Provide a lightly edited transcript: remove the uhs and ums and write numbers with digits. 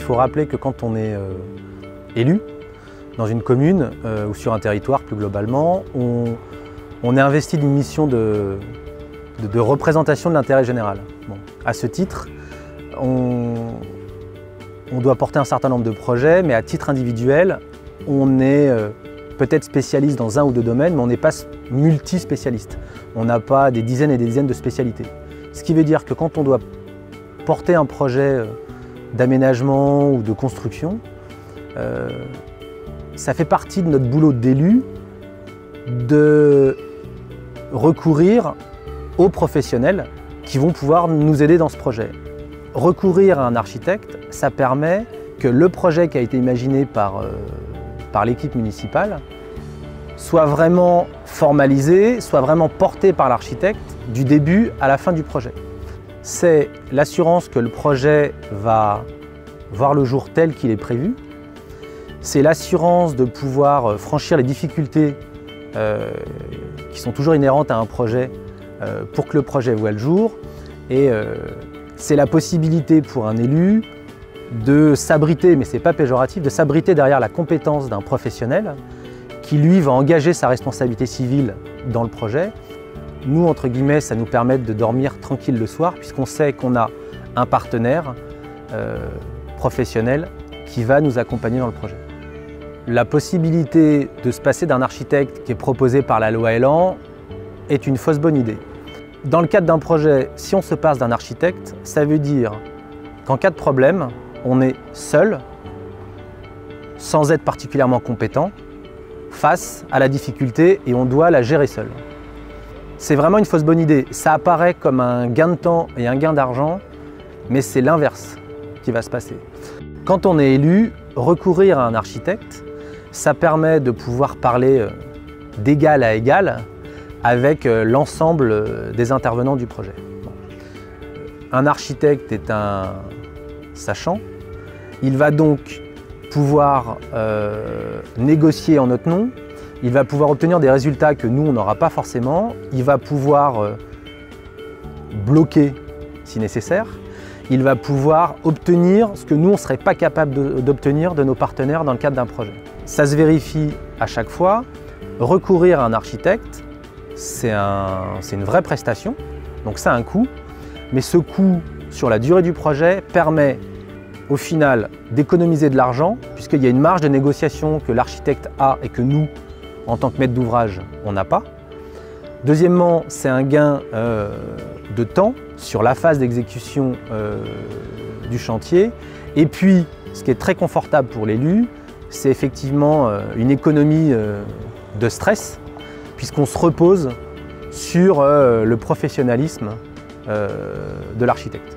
faut rappeler que quand on est élu dans une commune ou sur un territoire plus globalement, on est investi d'une mission de représentation de l'intérêt général. Bon. À ce titre, on doit porter un certain nombre de projets, mais à titre individuel, on est peut-être spécialiste dans un ou deux domaines, mais on n'est pas multi-spécialiste. On n'a pas des dizaines et des dizaines de spécialités. Ce qui veut dire que quand on doit porter un projet d'aménagement ou de construction, ça fait partie de notre boulot d'élu de recourir aux professionnels qui vont pouvoir nous aider dans ce projet. Recourir à un architecte, ça permet que le projet qui a été imaginé par l'équipe municipale soit vraiment formalisé, soit vraiment porté par l'architecte du début à la fin du projet. C'est l'assurance que le projet va voir le jour tel qu'il est prévu. C'est l'assurance de pouvoir franchir les difficultés qui sont toujours inhérentes à un projet pour que le projet voie le jour. Et c'est la possibilité pour un élu de s'abriter, mais ce n'est pas péjoratif, de s'abriter derrière la compétence d'un professionnel qui, lui, va engager sa responsabilité civile dans le projet. Nous, entre guillemets, ça nous permet de dormir tranquille le soir puisqu'on sait qu'on a un partenaire professionnel qui va nous accompagner dans le projet. La possibilité de se passer d'un architecte qui est proposé par la loi Elan est une fausse bonne idée. Dans le cadre d'un projet, si on se passe d'un architecte, ça veut dire qu'en cas de problème, on est seul, sans être particulièrement compétent, face à la difficulté et on doit la gérer seul. C'est vraiment une fausse bonne idée. Ça apparaît comme un gain de temps et un gain d'argent, mais c'est l'inverse qui va se passer. Quand on est élu, recourir à un architecte, ça permet de pouvoir parler d'égal à égal avec l'ensemble des intervenants du projet. Bon. Un architecte est un sachant. Il va donc pouvoir négocier en notre nom. Il va pouvoir obtenir des résultats que nous, on n'aura pas forcément. Il va pouvoir bloquer si nécessaire. Il va pouvoir obtenir ce que nous, on ne serait pas capable d'obtenir de nos partenaires dans le cadre d'un projet. Ça se vérifie à chaque fois. Recourir à un architecte, c'est une vraie prestation, donc ça a un coût. Mais ce coût, sur la durée du projet, permet au final d'économiser de l'argent, puisqu'il y a une marge de négociation que l'architecte a et que nous, en tant que maître d'ouvrage, on n'a pas. Deuxièmement, c'est un gain de temps sur la phase d'exécution du chantier. Et puis, ce qui est très confortable pour l'élu, c'est effectivement une économie de stress, puisqu'on se repose sur le professionnalisme de l'architecte.